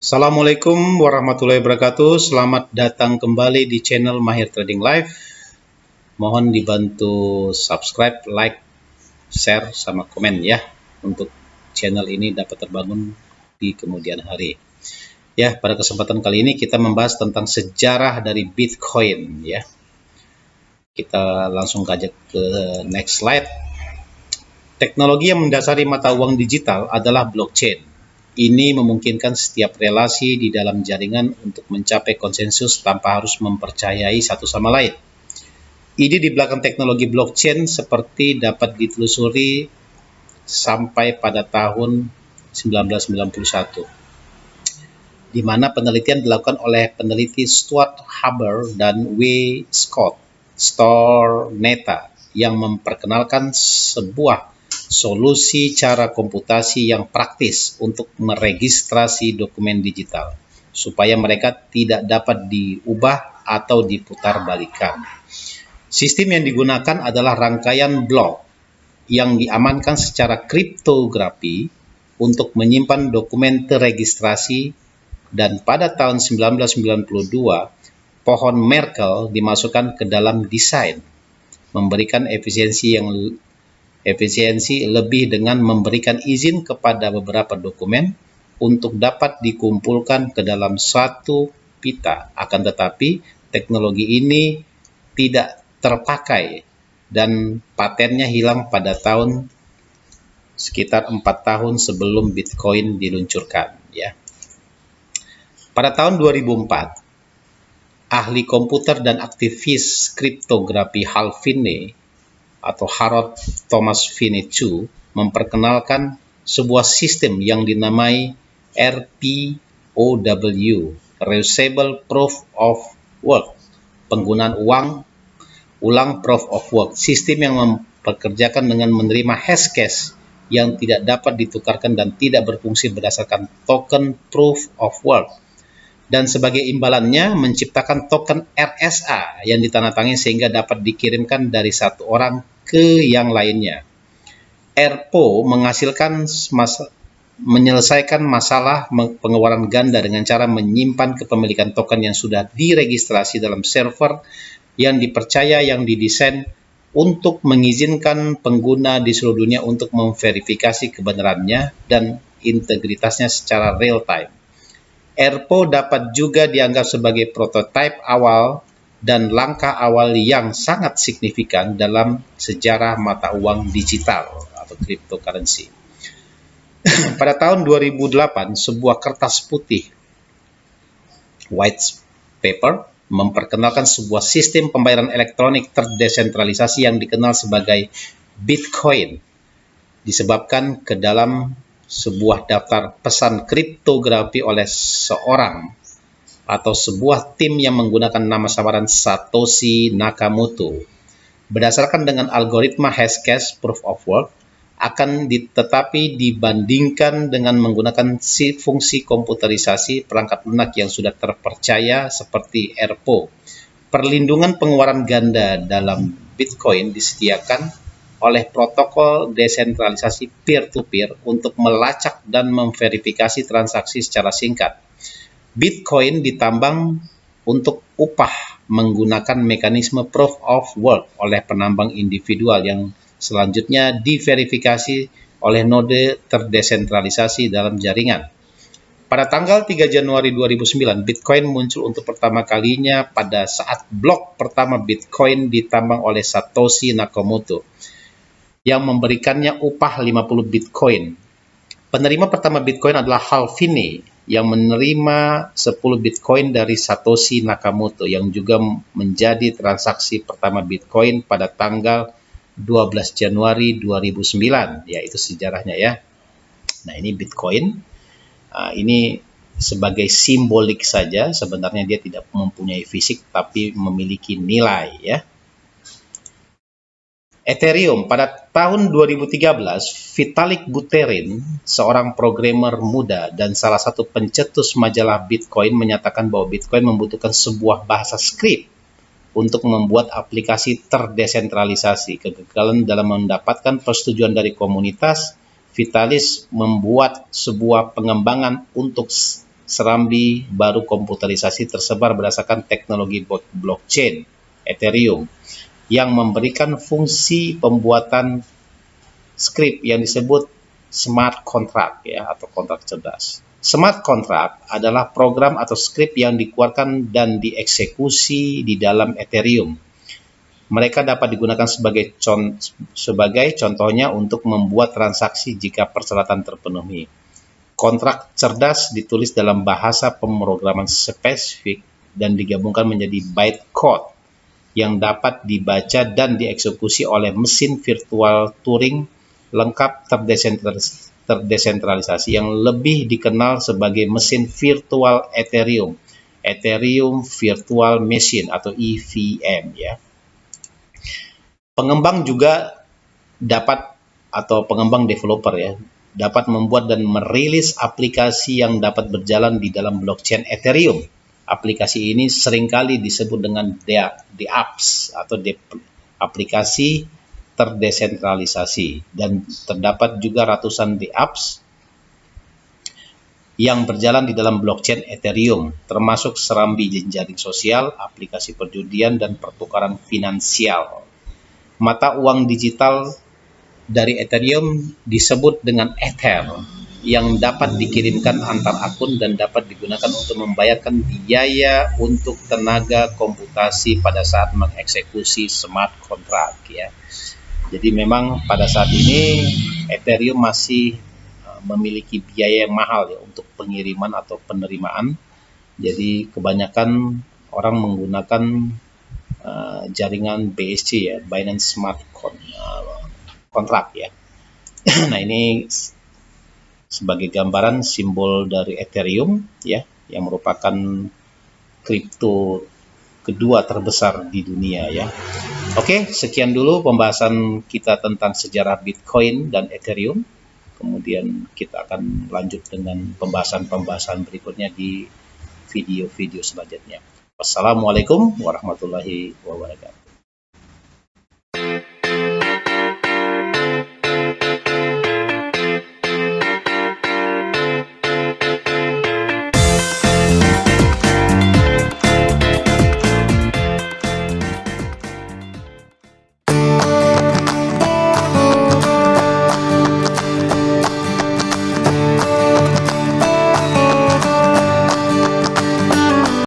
Assalamualaikum warahmatullahi wabarakatuh. Selamat datang kembali di channel Mahir Trading Live. Mohon dibantu subscribe, like, share, sama komen ya, untuk channel ini dapat terbangun di kemudian hari. Ya, pada kesempatan kali ini kita membahas tentang sejarah dari Bitcoin ya. Kita langsung aja ke next slide. Teknologi yang mendasari mata uang digital adalah blockchain. Ini memungkinkan setiap relasi di dalam jaringan untuk mencapai konsensus tanpa harus mempercayai satu sama lain. Ide di belakang teknologi blockchain seperti dapat ditelusuri sampai pada tahun 1991, di mana penelitian dilakukan oleh peneliti Stuart Haber dan W. Scott Stornetta yang memperkenalkan sebuah solusi cara komputasi yang praktis untuk meregistrasi dokumen digital, supaya mereka tidak dapat diubah atau diputarbalikkan. Sistem yang digunakan adalah rangkaian blok yang diamankan secara kriptografi untuk menyimpan dokumen terregistrasi, dan pada tahun 1992, pohon Merkle dimasukkan ke dalam desain, memberikan efisiensi lebih dengan memberikan izin kepada beberapa dokumen untuk dapat dikumpulkan ke dalam satu pita. Akan tetapi, teknologi ini tidak terpakai dan patennya hilang pada tahun sekitar 4 tahun sebelum Bitcoin diluncurkan ya. Pada tahun 2004, ahli komputer dan aktivis kriptografi Hal Finney atau Harold Thomas Finney II memperkenalkan sebuah sistem yang dinamai RPOW, Reusable Proof of Work, penggunaan ulang Proof of Work, sistem yang mempekerjakan dengan menerima hashcash yang tidak dapat ditukarkan dan tidak berfungsi berdasarkan token Proof of Work, dan sebagai imbalannya menciptakan token RSA yang ditandatangani sehingga dapat dikirimkan dari satu orang ke yang lainnya. RPO menyelesaikan masalah pengeluaran ganda dengan cara menyimpan kepemilikan token yang sudah diregistrasi dalam server yang dipercaya yang didesain untuk mengizinkan pengguna di seluruh dunia untuk memverifikasi kebenarannya dan integritasnya secara real time. RPO dapat juga dianggap sebagai prototipe awal dan langkah awal yang sangat signifikan dalam sejarah mata uang digital atau cryptocurrency. Pada tahun 2008, sebuah kertas putih white paper memperkenalkan sebuah sistem pembayaran elektronik terdesentralisasi yang dikenal sebagai Bitcoin, disebabkan ke dalam sebuah daftar pesan kriptografi oleh seorang atau sebuah tim yang menggunakan nama samaran Satoshi Nakamoto. Berdasarkan dengan algoritma hashcash proof of work tetapi dibandingkan dengan menggunakan fungsi komputerisasi perangkat lunak yang sudah terpercaya seperti RPO, perlindungan pengeluaran ganda dalam Bitcoin disediakan oleh protokol desentralisasi peer-to-peer untuk melacak dan memverifikasi transaksi secara singkat. Bitcoin ditambang untuk upah menggunakan mekanisme proof of work oleh penambang individual yang selanjutnya diverifikasi oleh node terdesentralisasi dalam jaringan. Pada tanggal 3 Januari 2009, Bitcoin muncul untuk pertama kalinya pada saat blok pertama Bitcoin ditambang oleh Satoshi Nakamoto yang memberikannya upah 50 Bitcoin. Penerima pertama Bitcoin adalah Hal Finney yang menerima 10 Bitcoin dari Satoshi Nakamoto yang juga menjadi transaksi pertama Bitcoin pada tanggal 12 Januari 2009. Ya, itu sejarahnya ya. Nah, ini Bitcoin. Ini sebagai simbolik saja, sebenarnya dia tidak mempunyai fisik tapi memiliki nilai ya. Ethereum. Pada tahun 2013, Vitalik Buterin, seorang programmer muda dan salah satu pencetus majalah Bitcoin, menyatakan bahwa Bitcoin membutuhkan sebuah bahasa script untuk membuat aplikasi terdesentralisasi. Kegagalan dalam mendapatkan persetujuan dari komunitas, Vitalik membuat sebuah pengembangan untuk serambi baru komputerisasi tersebar berdasarkan teknologi blockchain Ethereum yang memberikan fungsi pembuatan skrip yang disebut smart contract ya, atau kontrak cerdas. Smart contract adalah program atau skrip yang dikeluarkan dan dieksekusi di dalam Ethereum. Mereka dapat digunakan sebagai contohnya untuk membuat transaksi jika persyaratan terpenuhi. Kontrak cerdas ditulis dalam bahasa pemrograman spesifik dan digabungkan menjadi bytecode yang dapat dibaca dan dieksekusi oleh mesin virtual Turing lengkap terdesentralisasi yang lebih dikenal sebagai mesin virtual Ethereum, Ethereum Virtual Machine atau EVM ya. Pengembang juga dapat, atau pengembang developer ya, dapat membuat dan merilis aplikasi yang dapat berjalan di dalam blockchain Ethereum. Aplikasi ini seringkali disebut dengan dApps atau aplikasi terdesentralisasi, dan terdapat juga ratusan dApps yang berjalan di dalam blockchain Ethereum, termasuk serambi jejaring sosial, aplikasi perjudian, dan pertukaran finansial. Mata uang digital dari Ethereum disebut dengan Ether, yang dapat dikirimkan antar akun dan dapat digunakan untuk membayarkan biaya untuk tenaga komputasi pada saat mengeksekusi smart contract ya. Jadi memang pada saat ini Ethereum masih memiliki biaya yang mahal ya untuk pengiriman atau penerimaan. Jadi kebanyakan orang menggunakan jaringan BSC ya, Binance Smart Contract ya. Nah, ini sebagai gambaran simbol dari Ethereum ya, yang merupakan kripto kedua terbesar di dunia ya. Oke, sekian dulu pembahasan kita tentang sejarah Bitcoin dan Ethereum. Kemudian kita akan lanjut dengan pembahasan-pembahasan berikutnya di video-video selanjutnya. Wassalamualaikum warahmatullahi wabarakatuh.